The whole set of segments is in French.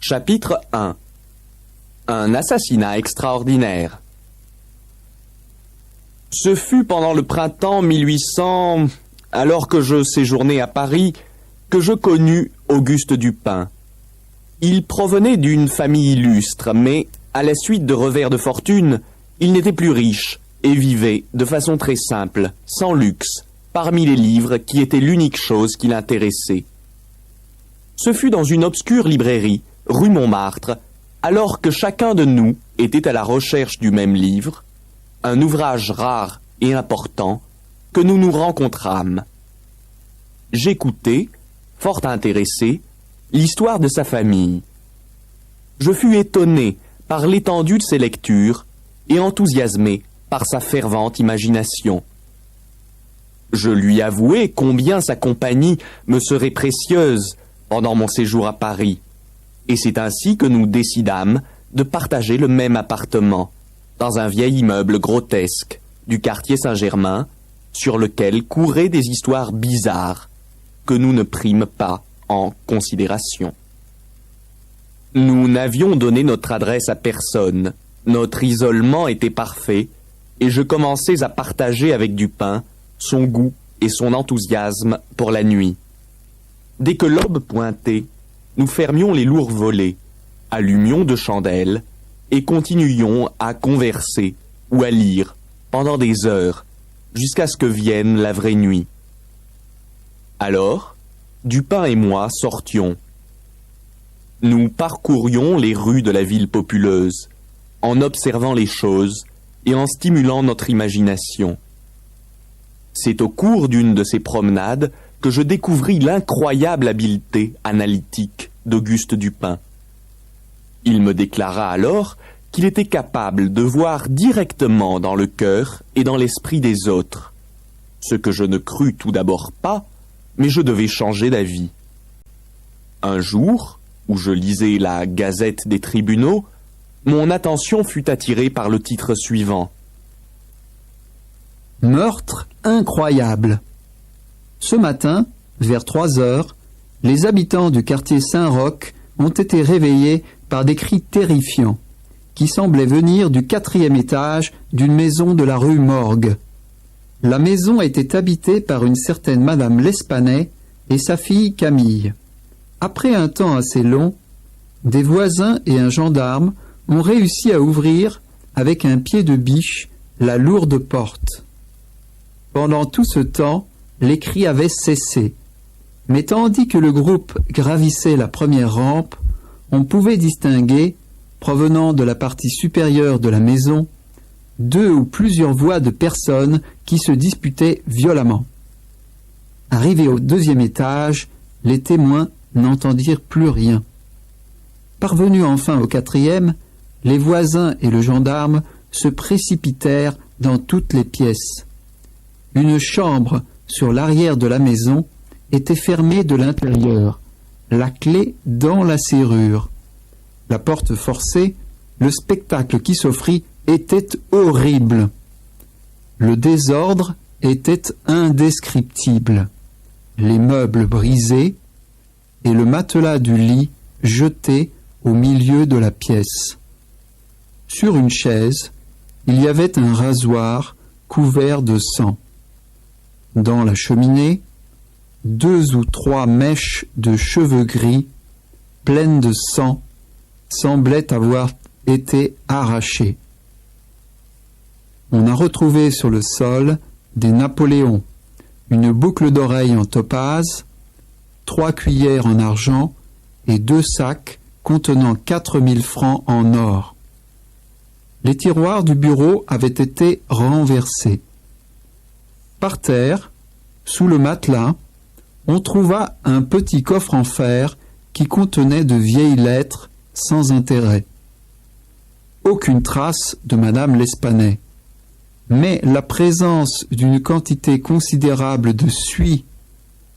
Chapitre 1. Un assassinat extraordinaire. Ce fut pendant le printemps 1800, alors que je séjournais à Paris, que je connus Auguste Dupin. Il provenait d'une famille illustre, mais, à la suite de revers de fortune, il n'était plus riche et vivait de façon très simple, sans luxe, parmi les livres qui étaient l'unique chose qui l'intéressait. Ce fut dans une obscure librairie, rue Montmartre, alors que chacun de nous était à la recherche du même livre, un ouvrage rare et important, que nous nous rencontrâmes. J'écoutai, fort intéressé, l'histoire de sa famille. Je fus étonné par l'étendue de ses lectures et enthousiasmé par sa fervente imagination. Je lui avouai combien sa compagnie me serait précieuse pendant mon séjour à Paris, et c'est ainsi que nous décidâmes de partager le même appartement, dans un vieil immeuble grotesque du quartier Saint-Germain, sur lequel couraient des histoires bizarres que nous ne prîmes pas en considération. Nous n'avions donné notre adresse à personne, notre isolement était parfait, et je commençais à partager avec Dupin son goût et son enthousiasme pour la nuit. Dès que l'aube pointait, nous fermions les lourds volets, allumions 2 chandelles et continuions à converser ou à lire pendant des heures jusqu'à ce que vienne la vraie nuit. Alors, Dupin et moi sortions. Nous parcourions les rues de la ville populeuse, en observant les choses et en stimulant notre imagination. C'est au cours d'une de ces promenades que je découvris l'incroyable habileté analytique d'Auguste Dupin. Il me déclara alors qu'il était capable de voir directement dans le cœur et dans l'esprit des autres, ce que je ne crus tout d'abord pas, mais je devais changer d'avis. Un jour, où je lisais la Gazette des tribunaux, mon attention fut attirée par le titre suivant. Meurtre incroyable. Ce matin, vers 3 heures, les habitants du quartier Saint-Roch ont été réveillés par des cris terrifiants qui semblaient venir du 4e étage d'une maison de la rue Morgue. La maison était habitée par une certaine Madame L'Espanais et sa fille Camille. Après un temps assez long, des voisins et un gendarme ont réussi à ouvrir, avec un pied de biche, la lourde porte. Pendant tout ce temps, les cris avaient cessé. Mais tandis que le groupe gravissait la première rampe, on pouvait distinguer, provenant de la partie supérieure de la maison, 2 ou plusieurs voix de personnes qui se disputaient violemment. Arrivés au 2e étage, les témoins n'entendirent plus rien. Parvenus enfin au 4e, les voisins et le gendarme se précipitèrent dans toutes les pièces. Une chambre sur l'arrière de la maison était fermée de l'intérieur, la clé dans la serrure. La porte forcée, le spectacle qui s'offrit était horrible. Le désordre était indescriptible. Les meubles brisés et le matelas du lit jeté au milieu de la pièce. Sur une chaise, il y avait un rasoir couvert de sang. Dans la cheminée, 2 ou 3 mèches de cheveux gris, pleines de sang, semblaient avoir été arrachées. On a retrouvé sur le sol des Napoléons, une boucle d'oreille en topaze, 3 cuillères en argent et 2 sacs contenant 4000 francs en or. Les tiroirs du bureau avaient été renversés. Par terre, sous le matelas, on trouva un petit coffre en fer qui contenait de vieilles lettres sans intérêt. Aucune trace de Madame L'Espanais, mais la présence d'une quantité considérable de suie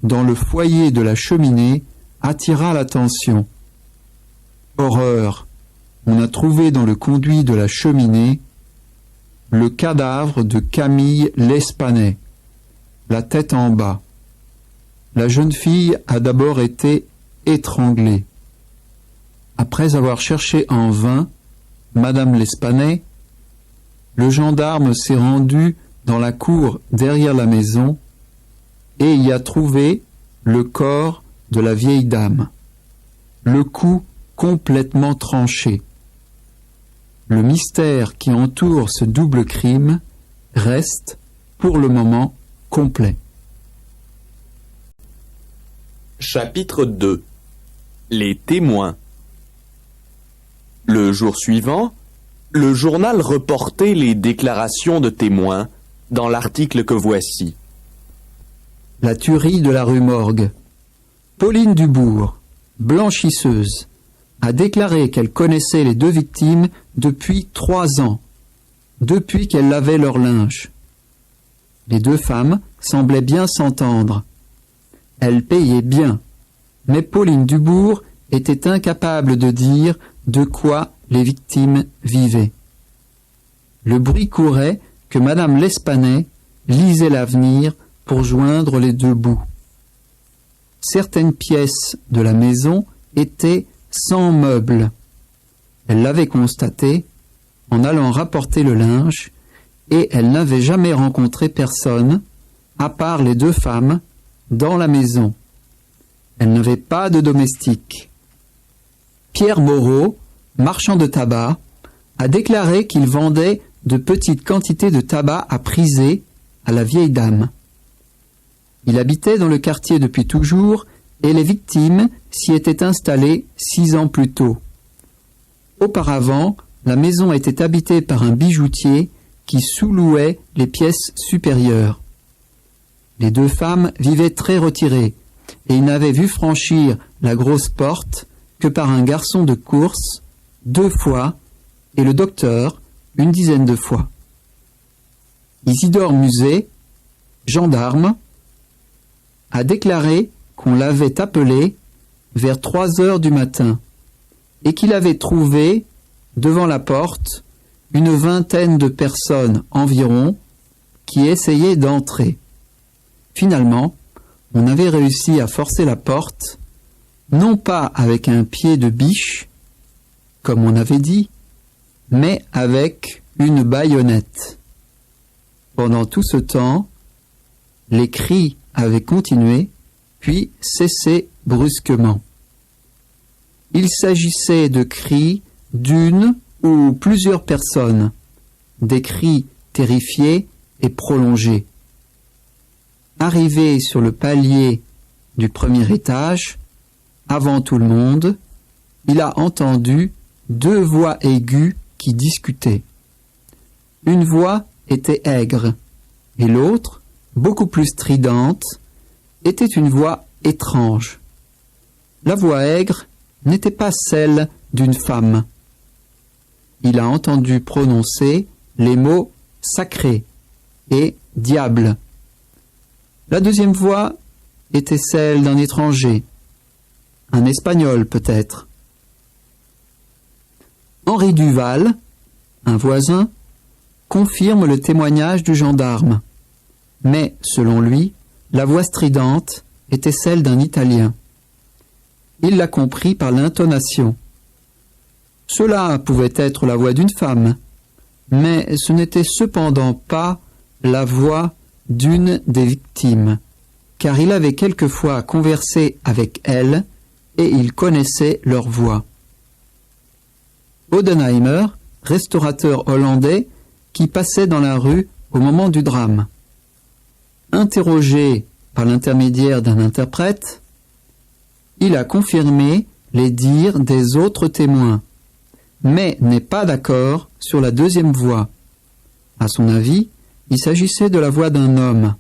dans le foyer de la cheminée attira l'attention. Horreur! On a trouvé dans le conduit de la cheminée le cadavre de Camille L'Espanais, la tête en bas. La jeune fille a d'abord été étranglée. Après avoir cherché en vain Madame L'Espanay, le gendarme s'est rendu dans la cour derrière la maison et y a trouvé le corps de la vieille dame, le cou complètement tranché. Le mystère qui entoure ce double crime reste, pour le moment, complet. Chapitre 2. Les témoins. Le jour suivant, le journal reportait les déclarations de témoins dans l'article que voici. La tuerie de la rue Morgue. Pauline Dubourg, blanchisseuse, a déclaré qu'elle connaissait les deux victimes depuis 3 ans, depuis qu'elle lavait leur linge. Les deux femmes semblaient bien s'entendre. Elles payaient bien, mais Pauline Dubourg était incapable de dire de quoi les victimes vivaient. Le bruit courait que Madame L'Espanay lisait l'avenir pour joindre les deux bouts. Certaines pièces de la maison étaient sans meubles. Elle l'avait constaté en allant rapporter le linge et elle n'avait jamais rencontré personne, à part les deux femmes, dans la maison. Elle n'avait pas de domestique. Pierre Moreau, marchand de tabac, a déclaré qu'il vendait de petites quantités de tabac à priser à la vieille dame. Il habitait dans le quartier depuis toujours et les victimes s'y étaient installées 6 ans plus tôt. Auparavant, la maison était habitée par un bijoutier qui sous-louait les pièces supérieures. Les deux femmes vivaient très retirées et ils n'avaient vu franchir la grosse porte que par un garçon de course 2 fois et le docteur une dizaine de fois. Isidore Muset, gendarme, a déclaré qu'on l'avait appelé vers 3 heures du matin et qu'il avait trouvé devant la porte une vingtaine de personnes environ qui essayaient d'entrer. Finalement, on avait réussi à forcer la porte, non pas avec un pied de biche, comme on avait dit, mais avec une baïonnette. Pendant tout ce temps, les cris avaient continué, puis cessé brusquement. Il s'agissait de cris d'une ou plusieurs personnes, des cris terrifiés et prolongés. Arrivé sur le palier du premier étage, avant tout le monde, il a entendu 2 voix aiguës qui discutaient. Une voix était aigre, et l'autre, beaucoup plus stridente, était une voix étrange. La voix aigre n'était pas celle d'une femme. Il a entendu prononcer les mots « sacré » et « diable ». La deuxième voix était celle d'un étranger, un Espagnol peut-être. Henri Duval, un voisin, confirme le témoignage du gendarme. Mais, selon lui, la voix stridente était celle d'un Italien. Il l'a compris par l'intonation. Cela pouvait être la voix d'une femme, mais ce n'était cependant pas la voix d'une des victimes, car il avait quelquefois conversé avec elles et il connaissait leur voix. Odenheimer, restaurateur hollandais, qui passait dans la rue au moment du drame. Interrogé par l'intermédiaire d'un interprète, il a confirmé les dires des autres témoins, mais n'est pas d'accord sur la deuxième voix. À son avis, il s'agissait de la voix d'un homme,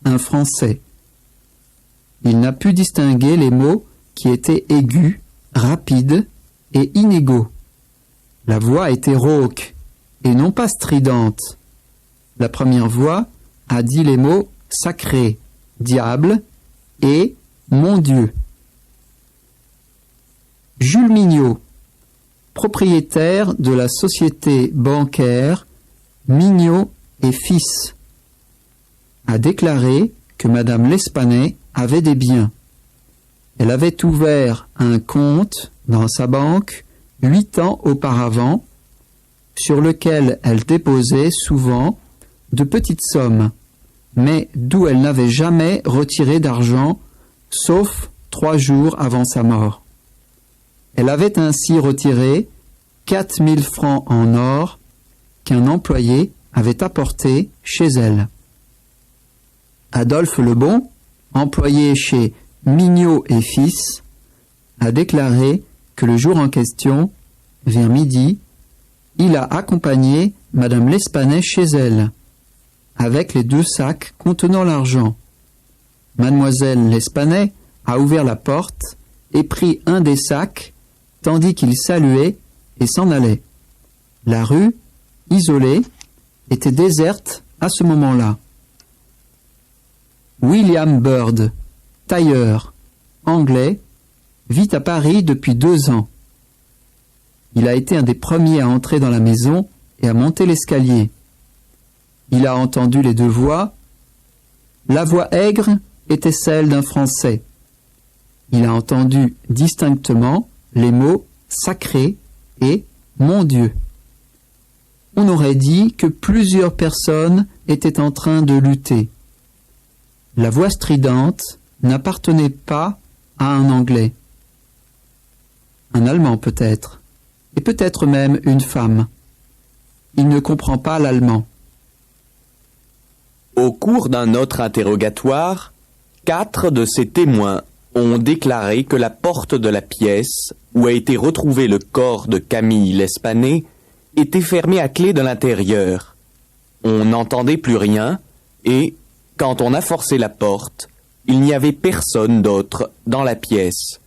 un Français. Il n'a pu distinguer les mots qui étaient aigus, rapides et inégaux. La voix était rauque et non pas stridente. La première voix a dit les mots « sacré »,« diable » et « mon Dieu ». Jules Mignot, propriétaire de la société bancaire Mignot et Fils, a déclaré que Madame L'Espanay avait des biens. Elle avait ouvert un compte dans sa banque 8 ans auparavant, sur lequel elle déposait souvent de petites sommes, mais d'où elle n'avait jamais retiré d'argent, sauf 3 jours avant sa mort. Elle avait ainsi retiré 4000 francs en or qu'un employé avait apporté chez elle. Adolphe Lebon, employé chez Mignot et Fils, a déclaré que le jour en question, vers midi, il a accompagné Madame L'Espanay chez elle, avec les 2 sacs contenant l'argent. Mademoiselle L'Espanay a ouvert la porte et pris un des sacs, tandis qu'il saluait et s'en allait. La rue, isolée, était déserte à ce moment-là. William Bird, tailleur, anglais, vit à Paris depuis 2 ans. Il a été un des premiers à entrer dans la maison et à monter l'escalier. Il a entendu les 2 voix. La voix aigre était celle d'un Français. Il a entendu distinctement les mots « sacré » et « mon Dieu ». On aurait dit que plusieurs personnes étaient en train de lutter. La voix stridente n'appartenait pas à un Anglais. Un Allemand peut-être, et peut-être même une femme. Il ne comprend pas l'allemand. Au cours d'un autre interrogatoire, 4 de ces témoins ont déclaré que la porte de la pièce où a été retrouvé le corps de Camille L'Espanay était fermée à clé de l'intérieur. On n'entendait plus rien et, quand on a forcé la porte, il n'y avait personne d'autre dans la pièce.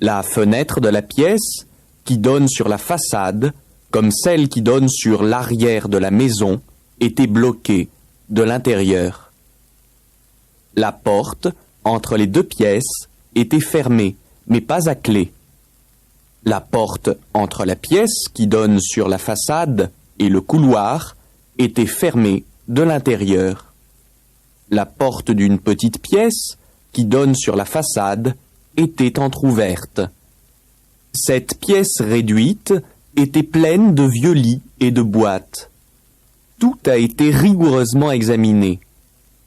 La fenêtre de la pièce, qui donne sur la façade, comme celle qui donne sur l'arrière de la maison, était bloquée de l'intérieur. La porte, entre les 2 pièces, était fermée, mais pas à clé. La porte entre la pièce qui donne sur la façade et le couloir était fermée de l'intérieur. La porte d'une petite pièce qui donne sur la façade était entr'ouverte. Cette pièce réduite était pleine de vieux lits et de boîtes. Tout a été rigoureusement examiné.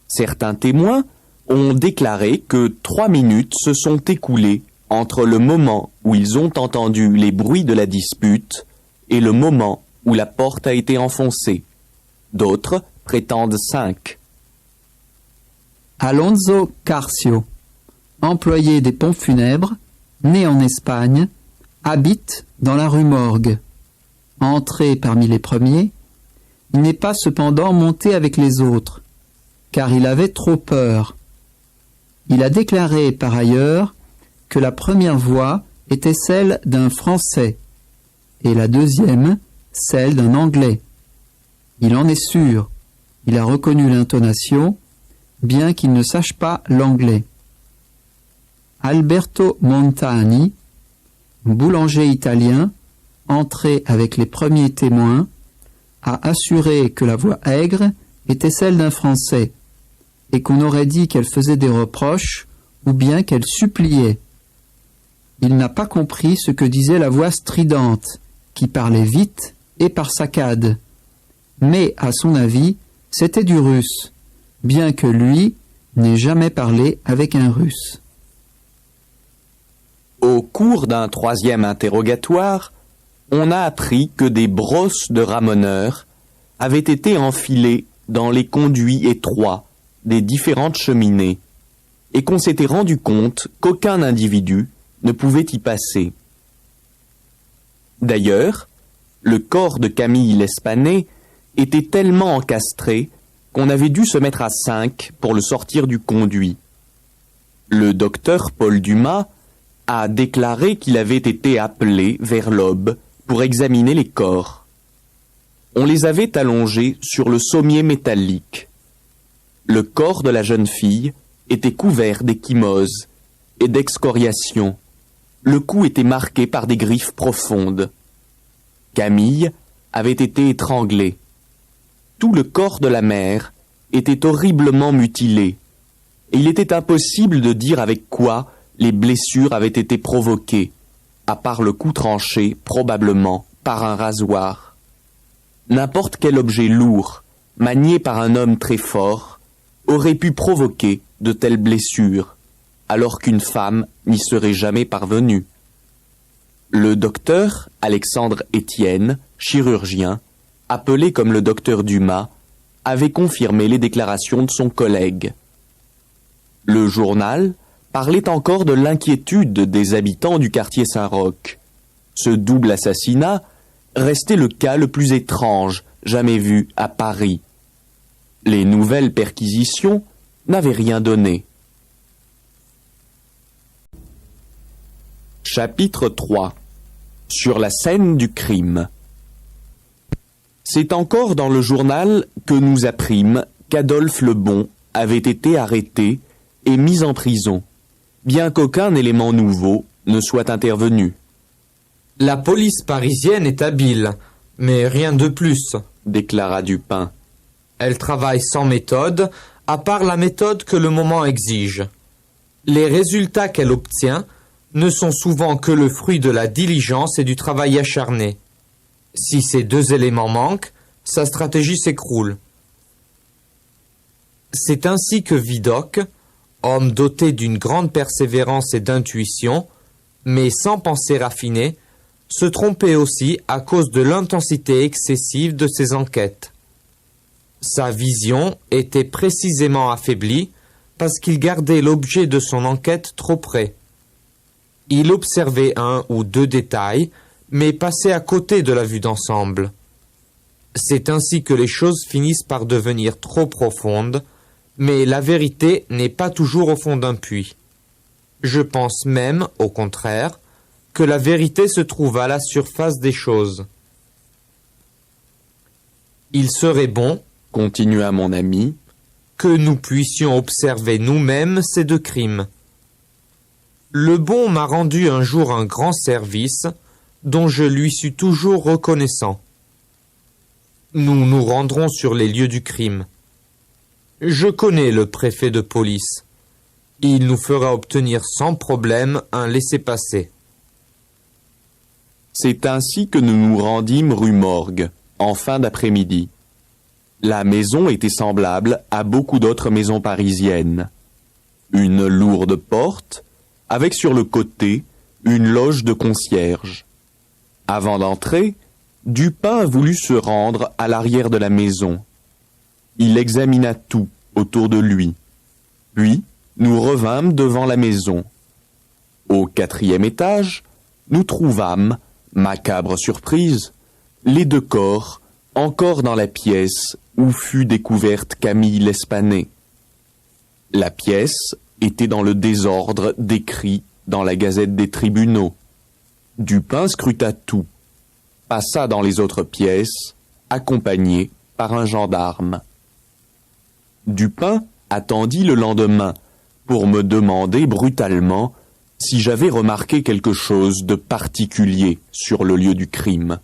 Certains témoins ont déclaré que 3 minutes se sont écoulées entre le moment où ils ont entendu les bruits de la dispute et le moment où la porte a été enfoncée. D'autres prétendent 5. Alonso Carcio, employé des pompes funèbres, né en Espagne, habite dans la rue Morgue. Entré parmi les premiers, il n'est pas cependant monté avec les autres, car il avait trop peur. Il a déclaré par ailleurs que la première voix était celle d'un Français et la deuxième celle d'un Anglais. Il en est sûr, il a reconnu l'intonation, bien qu'il ne sache pas l'anglais. Alberto Montani, boulanger italien, entré avec les premiers témoins, a assuré que la voix aigre était celle d'un Français et qu'on aurait dit qu'elle faisait des reproches ou bien qu'elle suppliait. Il n'a pas compris ce que disait la voix stridente, qui parlait vite et par saccades. Mais, à son avis, c'était du russe, bien que lui n'ait jamais parlé avec un russe. Au cours d'un 3e interrogatoire, on a appris que des brosses de ramoneurs avaient été enfilées dans les conduits étroits des différentes cheminées et qu'on s'était rendu compte qu'aucun individu ne pouvait y passer. D'ailleurs, le corps de Camille L'Espanay était tellement encastré qu'on avait dû se mettre à 5 pour le sortir du conduit. Le docteur Paul Dumas a déclaré qu'il avait été appelé vers l'aube pour examiner les corps. On les avait allongés sur le sommier métallique. Le corps de la jeune fille était couvert d'échymoses et d'excoriations. Le cou était marqué par des griffes profondes. Camille avait été étranglée. Tout le corps de la mère était horriblement mutilé, et il était impossible de dire avec quoi les blessures avaient été provoquées, à part le coup tranché, probablement, par un rasoir. N'importe quel objet lourd, manié par un homme très fort, aurait pu provoquer de telles blessures, alors qu'une femme n'y serait jamais parvenue. Le docteur Alexandre Étienne, chirurgien, appelé comme le docteur Dumas, avait confirmé les déclarations de son collègue. Le journal parlait encore de l'inquiétude des habitants du quartier Saint-Roch. Ce double assassinat restait le cas le plus étrange jamais vu à Paris. Les nouvelles perquisitions n'avaient rien donné. Chapitre 3. Sur la scène du crime. C'est encore dans le journal que nous apprîmes qu'Adolphe Lebon avait été arrêté et mis en prison, bien qu'aucun élément nouveau ne soit intervenu. La police parisienne est habile, mais rien de plus, déclara Dupin. Elle travaille sans méthode, à part la méthode que le moment exige. Les résultats qu'elle obtient ne sont souvent que le fruit de la diligence et du travail acharné. Si ces deux éléments manquent, sa stratégie s'écroule. C'est ainsi que Vidocq, homme doté d'une grande persévérance et d'intuition, mais sans pensée raffinée, se trompait aussi à cause de l'intensité excessive de ses enquêtes. Sa vision était précisément affaiblie parce qu'il gardait l'objet de son enquête trop près. Il observait un ou deux détails, mais passait à côté de la vue d'ensemble. C'est ainsi que les choses finissent par devenir trop profondes, mais la vérité n'est pas toujours au fond d'un puits. Je pense même, au contraire, que la vérité se trouve à la surface des choses. Il serait bon, continua mon ami, que nous puissions observer nous-mêmes ces deux crimes. Lebon m'a rendu un jour un grand service dont je lui suis toujours reconnaissant. Nous nous rendrons sur les lieux du crime. Je connais le préfet de police. Il nous fera obtenir sans problème un laissez-passer. C'est ainsi que nous nous rendîmes rue Morgue, en fin d'après-midi. La maison était semblable à beaucoup d'autres maisons parisiennes. Une lourde porte, avec sur le côté une loge de concierge. Avant d'entrer, Dupin voulut se rendre à l'arrière de la maison. Il examina tout autour de lui. Puis, nous revînmes devant la maison. Au 4e étage, nous trouvâmes, macabre surprise, les deux corps encore dans la pièce où fut découverte Camille L'Espanais. La pièce était dans le désordre décrit dans la Gazette des tribunaux. Dupin scruta tout, passa dans les autres pièces, accompagné par un gendarme. Dupin attendit le lendemain pour me demander brutalement si j'avais remarqué quelque chose de particulier sur le lieu du crime.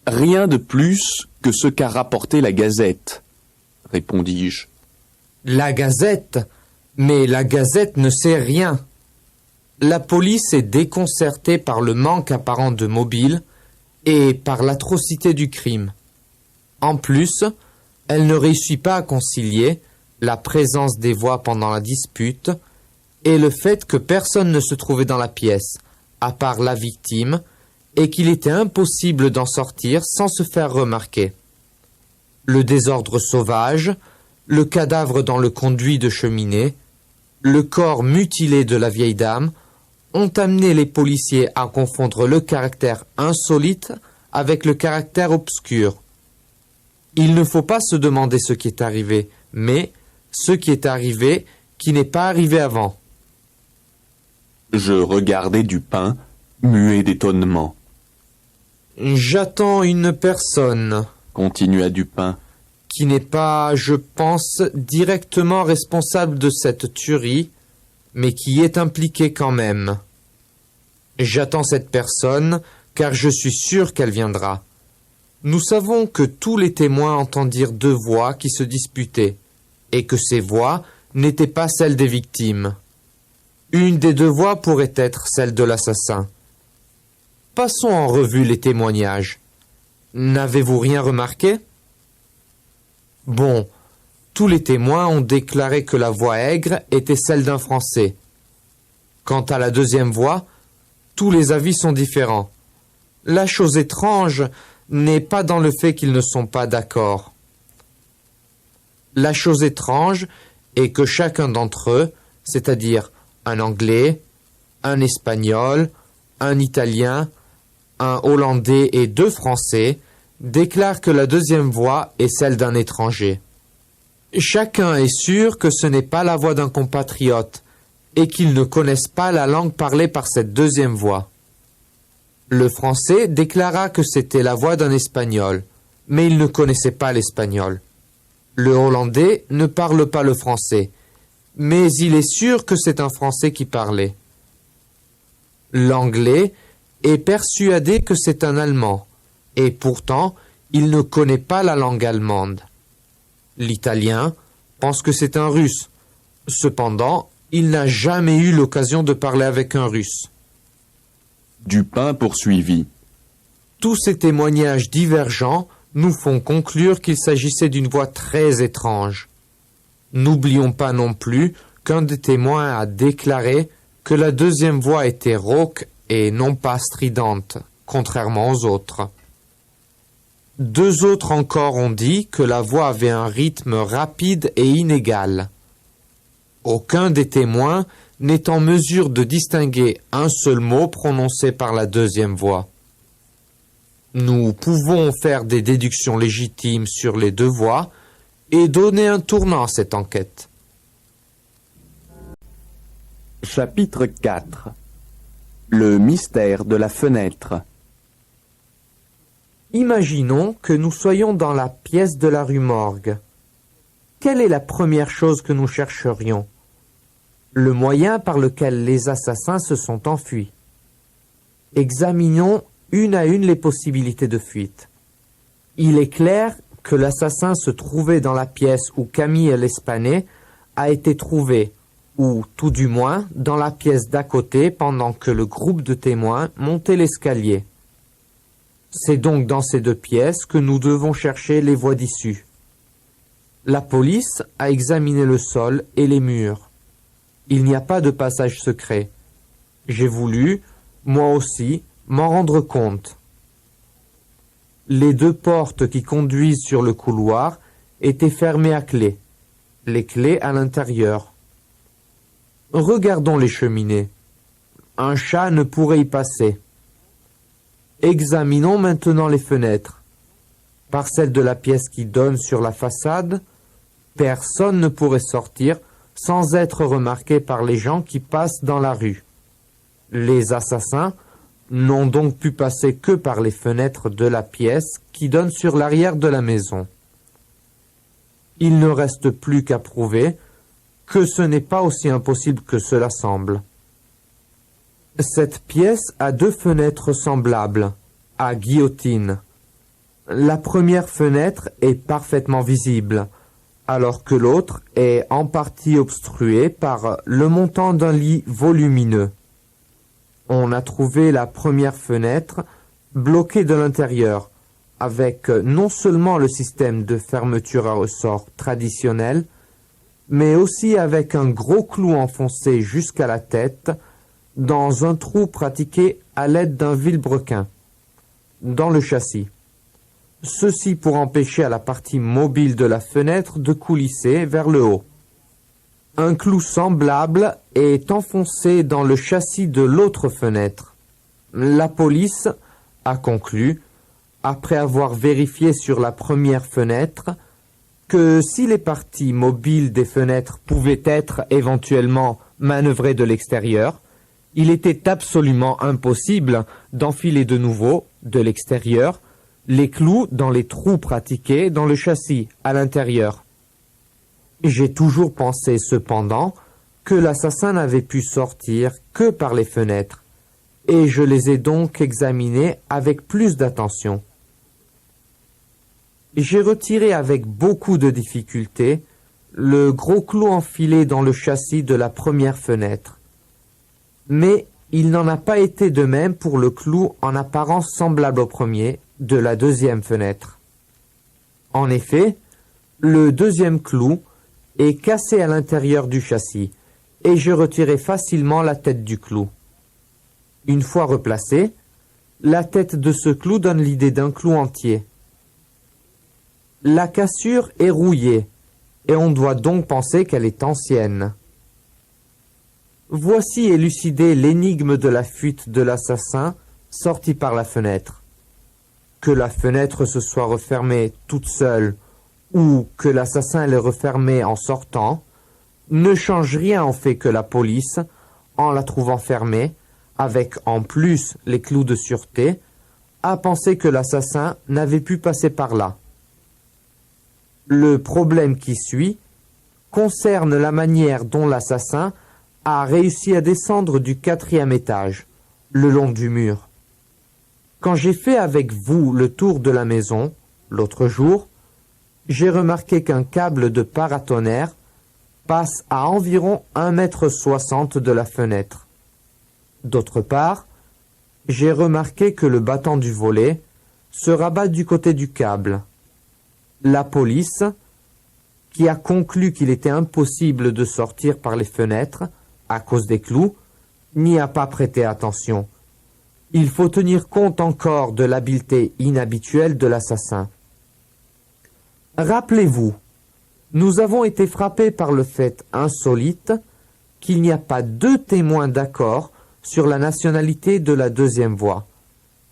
Rien de plus que ce qu'a rapporté la Gazette, répondis-je. La Gazette? Mais la Gazette ne sait rien. La police est déconcertée par le manque apparent de mobile et par l'atrocité du crime. En plus, elle ne réussit pas à concilier la présence des voix pendant la dispute et le fait que personne ne se trouvait dans la pièce, à part la victime, et qu'il était impossible d'en sortir sans se faire remarquer. Le désordre sauvage, le cadavre dans le conduit de cheminée, le corps mutilé de la vieille dame ont amené les policiers à confondre le caractère insolite avec le caractère obscur. Il ne faut pas se demander ce qui est arrivé, mais ce qui est arrivé qui n'est pas arrivé avant. Je regardais Dupin, muet d'étonnement. J'attends une personne, continua Dupin, qui n'est pas, je pense, directement responsable de cette tuerie, mais qui est impliquée quand même. J'attends cette personne, car je suis sûr qu'elle viendra. Nous savons que tous les témoins entendirent deux voix qui se disputaient, et que ces voix n'étaient pas celles des victimes. Une des deux voix pourrait être celle de l'assassin, Passons en revue les témoignages. N'avez-vous rien remarqué? Bon, tous les témoins ont déclaré que la voix aigre était celle d'un Français. Quant à la deuxième voix, tous les avis sont différents. La chose étrange n'est pas dans le fait qu'ils ne sont pas d'accord. La chose étrange est que chacun d'entre eux, c'est-à-dire un Anglais, un Espagnol, un Italien, un Hollandais et 2 Français, déclarent que la deuxième voix est celle d'un étranger. Chacun est sûr que ce n'est pas la voix d'un compatriote et qu'ils ne connaissent pas la langue parlée par cette deuxième voix. Le Français déclara que c'était la voix d'un Espagnol, mais il ne connaissait pas l'espagnol. Le Hollandais ne parle pas le français, mais il est sûr que c'est un Français qui parlait. L'Anglais est persuadé que c'est un Allemand, et pourtant il ne connaît pas la langue allemande. L'Italien pense que c'est un Russe. Cependant, il n'a jamais eu l'occasion de parler avec un Russe. Dupin poursuivit. Tous ces témoignages divergents nous font conclure qu'il s'agissait d'une voix très étrange. N'oublions pas non plus qu'un des témoins a déclaré que la deuxième voix était rauque et non pas stridente, contrairement aux autres. 2 autres encore ont dit que la voix avait un rythme rapide et inégal. Aucun des témoins n'est en mesure de distinguer un seul mot prononcé par la deuxième voix. Nous pouvons faire des déductions légitimes sur les 2 voix et donner un tournant à cette enquête. Chapitre 4. Le mystère de la fenêtre. Imaginons que nous soyons dans la pièce de la rue Morgue. Quelle est la première chose que nous chercherions? Le moyen par lequel les assassins se sont enfuis. Examinons une à une les possibilités de fuite. Il est clair que l'assassin se trouvait dans la pièce où Camille l'Espanais a été trouvé, ou tout du moins dans la pièce d'à côté pendant que le groupe de témoins montait l'escalier. C'est donc dans ces 2 pièces que nous devons chercher les voies d'issue. La police a examiné le sol et les murs. Il n'y a pas de passage secret. J'ai voulu, moi aussi, m'en rendre compte. Les 2 portes qui conduisent sur le couloir étaient fermées à clé, les clés à l'intérieur. Regardons les cheminées. Un chat ne pourrait y passer. Examinons maintenant les fenêtres. Par celle de la pièce qui donne sur la façade, personne ne pourrait sortir sans être remarqué par les gens qui passent dans la rue. Les assassins n'ont donc pu passer que par les fenêtres de la pièce qui donne sur l'arrière de la maison. Il ne reste plus qu'à prouver que ce n'est pas aussi impossible que cela semble. Cette pièce a 2 fenêtres semblables, à guillotine. La première fenêtre est parfaitement visible, alors que l'autre est en partie obstruée par le montant d'un lit volumineux. On a trouvé la première fenêtre bloquée de l'intérieur, avec non seulement le système de fermeture à ressort traditionnel, mais aussi avec un gros clou enfoncé jusqu'à la tête dans un trou pratiqué à l'aide d'un vilebrequin dans le châssis. Ceci pour empêcher à la partie mobile de la fenêtre de coulisser vers le haut. Un clou semblable est enfoncé dans le châssis de l'autre fenêtre. La police a conclu, après avoir vérifié sur la première fenêtre, que si les parties mobiles des fenêtres pouvaient être éventuellement manœuvrées de l'extérieur, il était absolument impossible d'enfiler de nouveau, de l'extérieur, les clous dans les trous pratiqués dans le châssis à l'intérieur. J'ai toujours pensé cependant que l'assassin n'avait pu sortir que par les fenêtres, et je les ai donc examinées avec plus d'attention. J'ai retiré avec beaucoup de difficulté le gros clou enfilé dans le châssis de la première fenêtre. Mais il n'en a pas été de même pour le clou en apparence semblable au premier de la deuxième fenêtre. En effet, le deuxième clou est cassé à l'intérieur du châssis et j'ai retiré facilement la tête du clou. Une fois replacée, la tête de ce clou donne l'idée d'un clou entier. La cassure est rouillée et on doit donc penser qu'elle est ancienne. Voici élucidée l'énigme de la fuite de l'assassin sorti par la fenêtre. Que la fenêtre se soit refermée toute seule ou que l'assassin l'ait refermée en sortant ne change rien au fait que la police, en la trouvant fermée, avec en plus les clous de sûreté, a pensé que l'assassin n'avait pu passer par là. Le problème qui suit concerne la manière dont l'assassin a réussi à descendre du 4e étage, le long du mur. Quand j'ai fait avec vous le tour de la maison, l'autre jour, j'ai remarqué qu'un câble de paratonnerre passe à environ 1,60 m de la fenêtre. D'autre part, j'ai remarqué que le battant du volet se rabat du côté du câble. La police, qui a conclu qu'il était impossible de sortir par les fenêtres à cause des clous, n'y a pas prêté attention. Il faut tenir compte encore de l'habileté inhabituelle de l'assassin. Rappelez-vous, nous avons été frappés par le fait insolite qu'il n'y a pas 2 témoins d'accord sur la nationalité de la deuxième voix,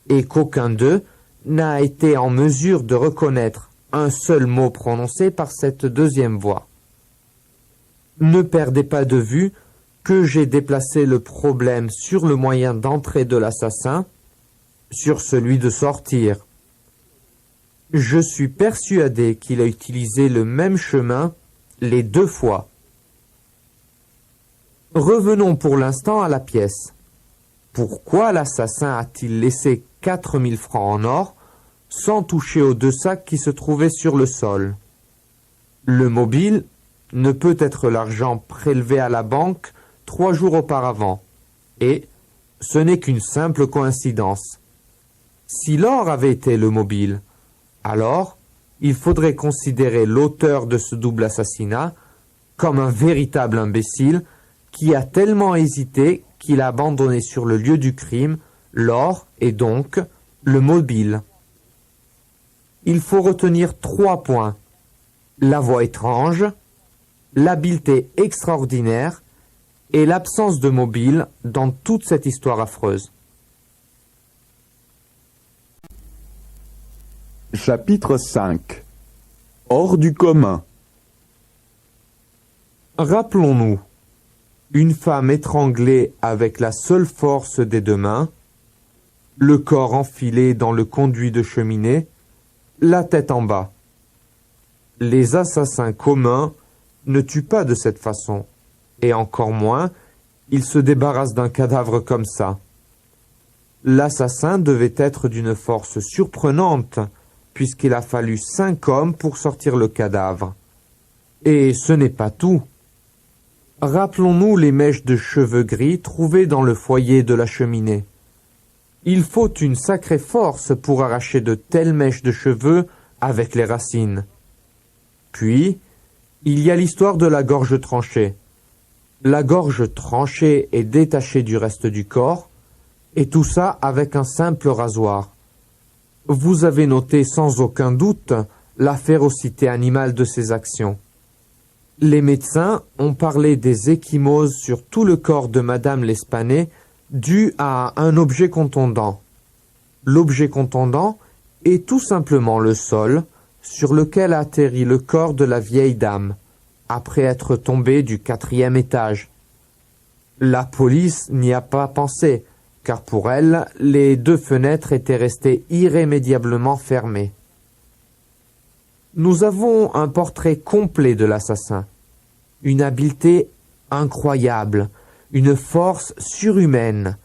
et qu'aucun d'eux n'a été en mesure de reconnaître un seul mot prononcé par cette deuxième voix. Ne perdez pas de vue que j'ai déplacé le problème sur le moyen d'entrée de l'assassin, sur celui de sortir. Je suis persuadé qu'il a utilisé le même chemin les 2 fois. Revenons pour l'instant à la pièce. Pourquoi l'assassin a-t-il laissé 4000 francs en or sans toucher aux 2 sacs qui se trouvaient sur le sol? Le mobile ne peut être l'argent prélevé à la banque 3 jours auparavant, et ce n'est qu'une simple coïncidence. Si l'or avait été le mobile, alors il faudrait considérer l'auteur de ce double assassinat comme un véritable imbécile qui a tellement hésité qu'il a abandonné sur le lieu du crime l'or et donc le mobile. Il faut retenir 3 points: la voix étrange, l'habileté extraordinaire et l'absence de mobile dans toute cette histoire affreuse. Chapitre 5. Hors du commun. Rappelons-nous, une femme étranglée avec la seule force des 2 mains, le corps enfilé dans le conduit de cheminée, la tête en bas. Les assassins communs ne tuent pas de cette façon, et encore moins, ils se débarrassent d'un cadavre comme ça. L'assassin devait être d'une force surprenante, puisqu'il a fallu 5 hommes pour sortir le cadavre. Et ce n'est pas tout. Rappelons-nous les mèches de cheveux gris trouvées dans le foyer de la cheminée. Il faut une sacrée force pour arracher de telles mèches de cheveux avec les racines. Puis, il y a l'histoire de la gorge tranchée. La gorge tranchée est détachée du reste du corps, et tout ça avec un simple rasoir. Vous avez noté sans aucun doute la férocité animale de ces actions. Les médecins ont parlé des ecchymoses sur tout le corps de Madame L'Espanay dues à un objet contondant. L'objet contondant est tout simplement le sol sur lequel a atterri le corps de la vieille dame, après être tombé du 4e étage. La police n'y a pas pensé, car pour elle, les 2 fenêtres étaient restées irrémédiablement fermées. Nous avons un portrait complet de l'assassin. Une habileté incroyable, une force surhumaine,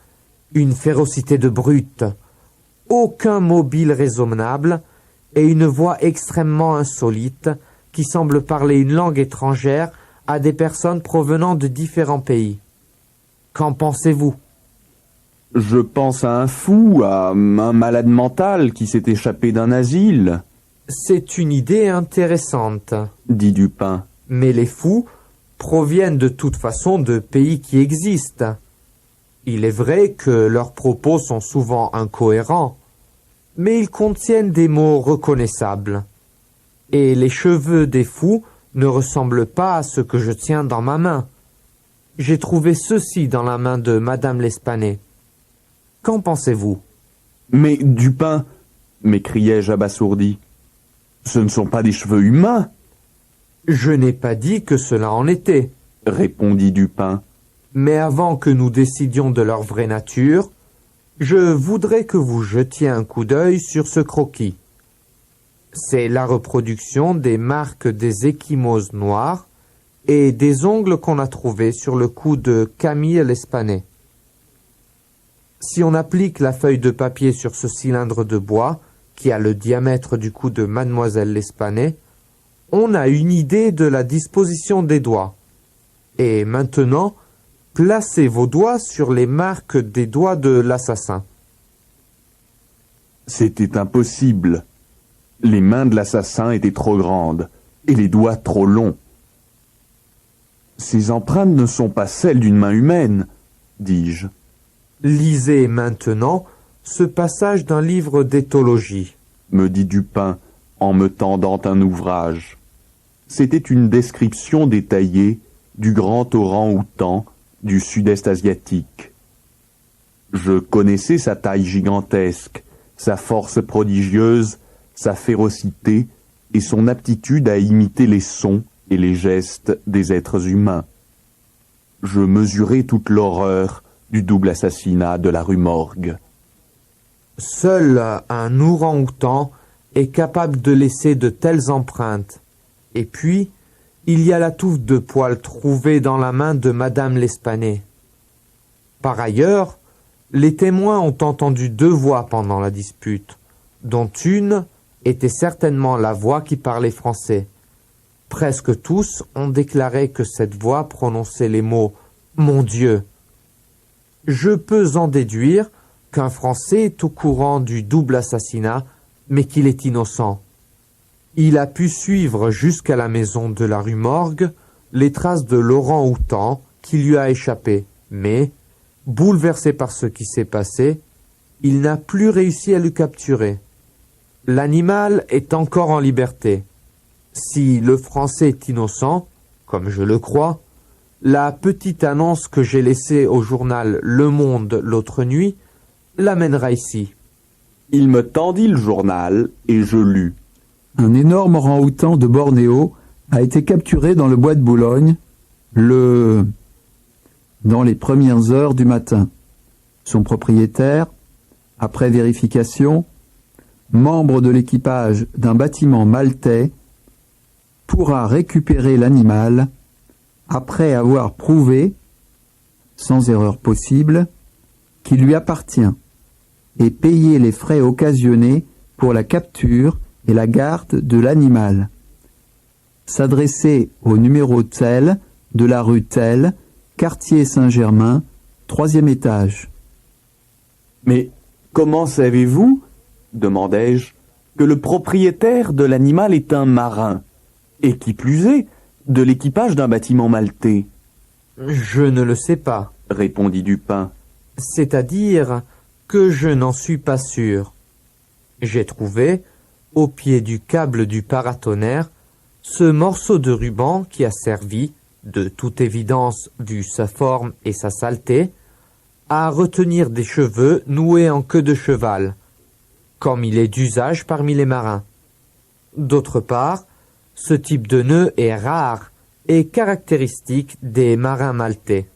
une férocité de brute, aucun mobile raisonnable et une voix extrêmement insolite qui semble parler une langue étrangère à des personnes provenant de différents pays. Qu'en pensez-vous? Je pense à un fou, à un malade mental qui s'est échappé d'un asile, C'est une idée intéressante. dit Dupin. Mais les fous proviennent de toute façon de pays qui existent. Il est vrai que leurs propos sont souvent incohérents, mais ils contiennent des mots reconnaissables. Et les cheveux des fous ne ressemblent pas à ce que je tiens dans ma main. J'ai trouvé ceci dans la main de Madame L'Espanay. Qu'en pensez-vous? Mais Dupin, m'écriai-je abasourdi, ce ne sont pas des cheveux humains, Je n'ai pas dit que cela en était. répondit Dupin. Mais avant que nous décidions de leur vraie nature, je voudrais que vous jetiez un coup d'œil sur ce croquis. C'est la reproduction des marques des ecchymoses noires et des ongles qu'on a trouvés sur le cou de Camille L'Espanay. Si on applique la feuille de papier sur ce cylindre de bois, qui a le diamètre du cou de Mademoiselle L'Espanay, on a une idée de la disposition des doigts. Et maintenant, placez vos doigts sur les marques des doigts de l'assassin. C'était impossible. Les mains de l'assassin étaient trop grandes et les doigts trop longs. Ces empreintes ne sont pas celles d'une main humaine, dis-je. Lisez maintenant ce passage d'un livre d'éthologie. Me dit Dupin en me tendant un ouvrage. C'était une description détaillée du grand orang-outan du sud-est asiatique. Je connaissais sa taille gigantesque, sa force prodigieuse, sa férocité et son aptitude à imiter les sons et les gestes des êtres humains. Je mesurais toute l'horreur du double assassinat de la rue Morgue. Seul un orang-outan est capable de laisser de telles empreintes. Et puis, il y a la touffe de poils trouvée dans la main de Madame L'Espanay. Par ailleurs, les témoins ont entendu 2 voix pendant la dispute, dont une était certainement la voix qui parlait français. Presque tous ont déclaré que cette voix prononçait les mots « Mon Dieu ». Je peux en déduire qu'un Français est au courant du double assassinat, mais qu'il est innocent. Il a pu suivre jusqu'à la maison de la rue Morgue les traces de l'orang-outan qui lui a échappé, mais, bouleversé par ce qui s'est passé, il n'a plus réussi à le capturer. L'animal est encore en liberté. Si le Français est innocent, comme je le crois, la petite annonce que j'ai laissée au journal Le Monde l'autre nuit l'amènera ici. Il me tendit le journal et je lus. Un énorme orang-outan de Bornéo a été capturé dans le bois de Boulogne dans les premières heures du matin. Son propriétaire, après vérification, membre de l'équipage d'un bâtiment maltais, pourra récupérer l'animal après avoir prouvé, sans erreur possible, qu'il lui appartient et payer les frais occasionnés pour la capture et la garde de l'animal. S'adresser au numéro tel de la rue telle, quartier Saint-Germain, 3e étage. Mais comment savez-vous, demandai-je, que le propriétaire de l'animal est un marin, et qui plus est, de l'équipage d'un bâtiment maltais? Je ne le sais pas. Répondit Dupin. C'est-à-dire que je n'en suis pas sûr. J'ai trouvé, au pied du câble du paratonnerre, ce morceau de ruban qui a servi, de toute évidence vu sa forme et sa saleté, à retenir des cheveux noués en queue de cheval, comme il est d'usage parmi les marins. D'autre part, ce type de nœud est rare et caractéristique des marins maltais.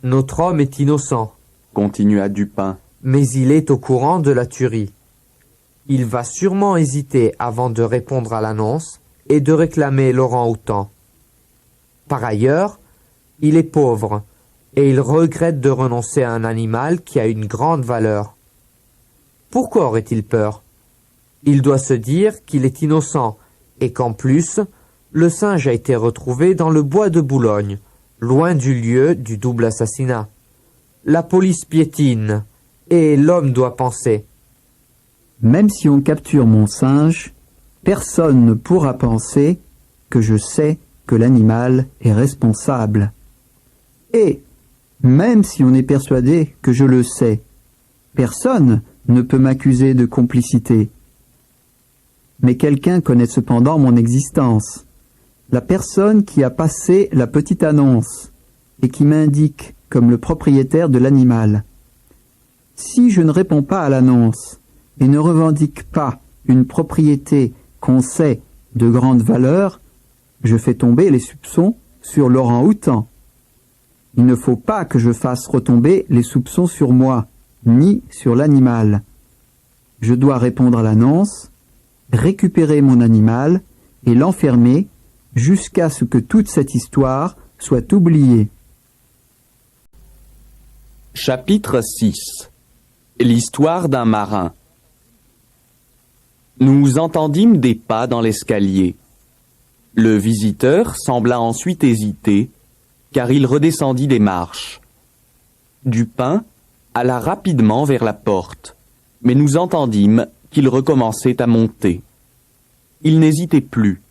Notre homme est innocent, Continua Dupin. mais il est au courant de la tuerie. Il va sûrement hésiter avant de répondre à l'annonce et de réclamer l'orang-outan. Par ailleurs, il est pauvre et il regrette de renoncer à un animal qui a une grande valeur. Pourquoi aurait-il peur? Il doit se dire qu'il est innocent et qu'en plus, le singe a été retrouvé dans le bois de Boulogne, loin du lieu du double assassinat. La police piétine, et l'homme doit penser. Même si on capture mon singe, personne ne pourra penser que je sais que l'animal est responsable. Et, même si on est persuadé que je le sais, personne ne peut m'accuser de complicité. Mais quelqu'un connaît cependant mon existence. La personne qui a passé la petite annonce et qui m'indique comme le propriétaire de l'animal. Si je ne réponds pas à l'annonce et ne revendique pas une propriété qu'on sait de grande valeur, je fais tomber les soupçons sur l'orang-outan. Il ne faut pas que je fasse retomber les soupçons sur moi, ni sur l'animal. Je dois répondre à l'annonce, récupérer mon animal et l'enfermer jusqu'à ce que toute cette histoire soit oubliée. Chapitre 6. L'histoire d'un marin. Nous entendîmes des pas dans l'escalier. Le visiteur sembla ensuite hésiter, car il redescendit des marches. Dupin alla rapidement vers la porte, mais nous entendîmes qu'il recommençait à monter. Il n'hésitait plus,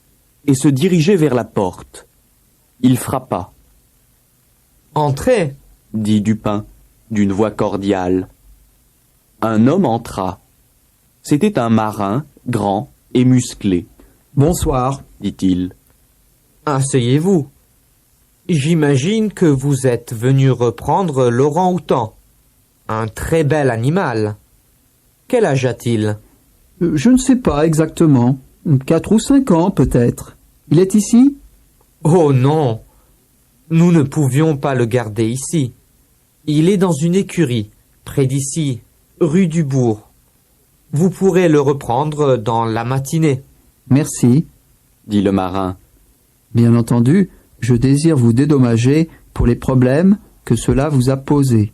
et se dirigeait vers la porte. Il frappa. « Entrez !» dit Dupin, d'une voix cordiale. Un homme entra. C'était un marin, grand et musclé. « Bonsoir, » dit-il. « Asseyez-vous. J'imagine que vous êtes venu reprendre l'orang-outan. Un très bel animal. Quel âge a-t-il ? » Je ne sais pas exactement. 4 ou 5 ans peut-être. Il est ici ? Oh non, nous ne pouvions pas le garder ici. Il est dans une écurie, près d'ici, rue du Bourg. Vous pourrez le reprendre dans la matinée. Merci, dit le marin. Bien entendu, je désire vous dédommager pour les problèmes que cela vous a posés.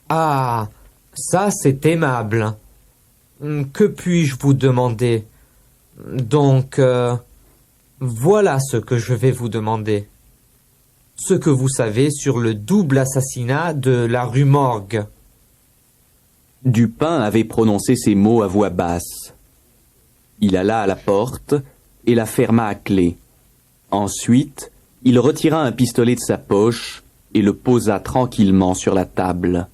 Ah, ça c'est aimable. Que puis-je vous demander ? Donc, voilà ce que je vais vous demander. Ce que vous savez sur le double assassinat de la rue Morgue. Dupin avait prononcé ces mots à voix basse. Il alla à la porte et la ferma à clé. Ensuite, il retira un pistolet de sa poche et le posa tranquillement sur la table.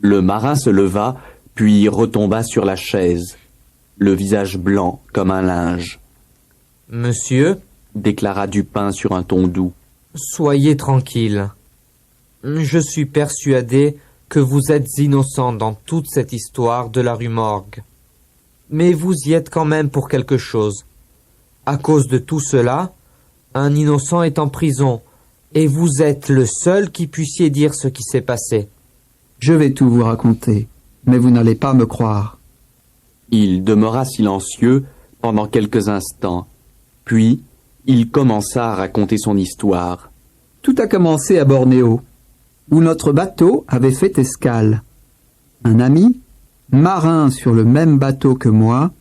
Le marin se leva, puis retomba sur la chaise, le visage blanc comme un linge. « Monsieur, déclara Dupin sur un ton doux, soyez tranquille. Je suis persuadé que vous êtes innocent dans toute cette histoire de la rue Morgue. Mais vous y êtes quand même pour quelque chose. À cause de tout cela, un innocent est en prison, et vous êtes le seul qui puissiez dire ce qui s'est passé. Je vais tout vous raconter, mais vous n'allez pas me croire. » Il demeura silencieux pendant quelques instants, puis il commença à raconter son histoire. Tout a commencé à Bornéo, où notre bateau avait fait escale. Un ami, marin sur le même bateau que moi,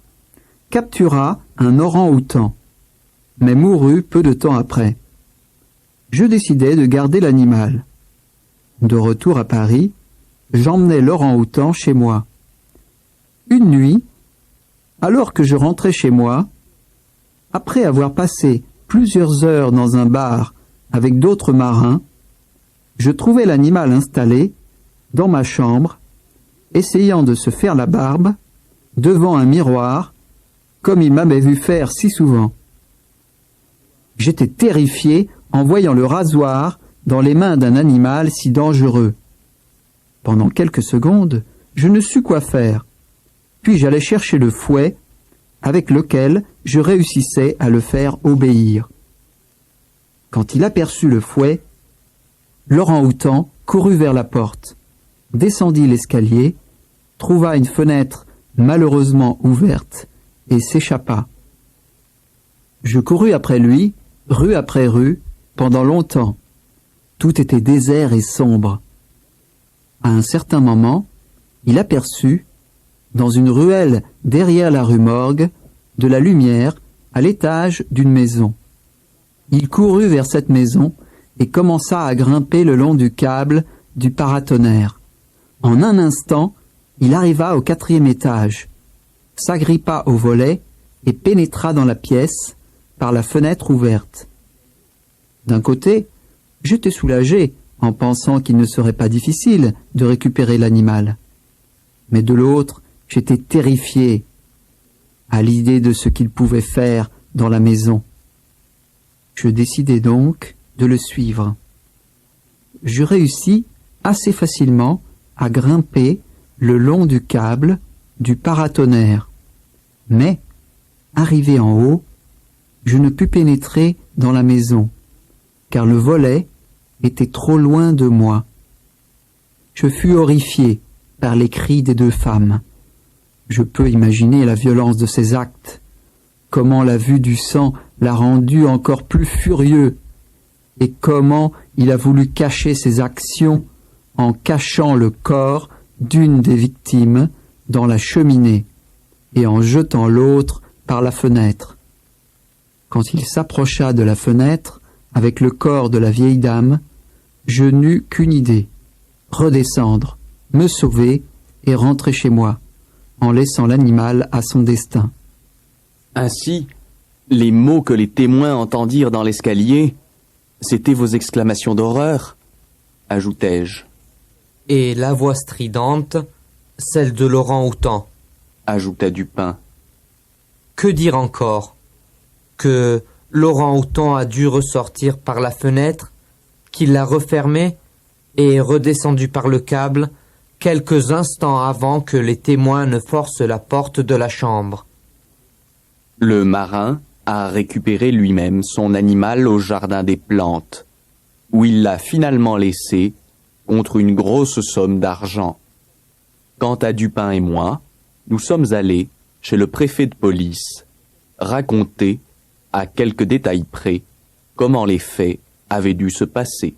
captura un orang-outan, mais mourut peu de temps après. Je décidai de garder l'animal. De retour à Paris, j'emmenai l'orang-outan chez moi. Une nuit, alors que je rentrais chez moi, après avoir passé plusieurs heures dans un bar avec d'autres marins, je trouvai l'animal installé dans ma chambre, essayant de se faire la barbe devant un miroir, comme il m'avait vu faire si souvent. J'étais terrifié en voyant le rasoir dans les mains d'un animal si dangereux. Pendant quelques secondes, je ne sus quoi faire. Puis j'allai chercher le fouet avec lequel je réussissais à le faire obéir. Quand il aperçut le fouet, l'orang-outan courut vers la porte, descendit l'escalier, trouva une fenêtre malheureusement ouverte et s'échappa. Je courus après lui, rue après rue, pendant longtemps. Tout était désert et sombre. À un certain moment, il aperçut, dans une ruelle derrière la rue Morgue, de la lumière à l'étage d'une maison. Il courut vers cette maison et commença à grimper le long du câble du paratonnerre. En un instant, il arriva au 4e étage, s'agrippa au volet et pénétra dans la pièce par la fenêtre ouverte. D'un côté, j'étais soulagé en pensant qu'il ne serait pas difficile de récupérer l'animal. Mais de l'autre, j'étais terrifié à l'idée de ce qu'il pouvait faire dans la maison. Je décidai donc de le suivre. Je réussis assez facilement à grimper le long du câble du paratonnerre. Mais, arrivé en haut, je ne pus pénétrer dans la maison, car le volet était trop loin de moi. Je fus horrifié par les cris des 2 femmes. Je peux imaginer la violence de ces actes, comment la vue du sang l'a rendu encore plus furieux, et comment il a voulu cacher ses actions en cachant le corps d'une des victimes dans la cheminée et en jetant l'autre par la fenêtre. Quand il s'approcha de la fenêtre avec le corps de la vieille dame, je n'eus qu'une idée: redescendre, me sauver et rentrer chez moi, en laissant l'animal à son destin. Ainsi, les mots que les témoins entendirent dans l'escalier, c'étaient vos exclamations d'horreur, ajoutai-je. Et la voix stridente, celle de Laurent Houtan, Ajouta Dupin. Que dire encore? Que Laurent Houtan a dû ressortir par la fenêtre, qu'il l'a refermée et est redescendu par le câble quelques instants avant que les témoins ne forcent la porte de la chambre. Le marin a récupéré lui-même son animal au jardin des plantes, où il l'a finalement laissé contre une grosse somme d'argent. Quant à Dupin et moi, nous sommes allés chez le préfet de police, raconter, à quelques détails près, comment les faits avaient dû se passer.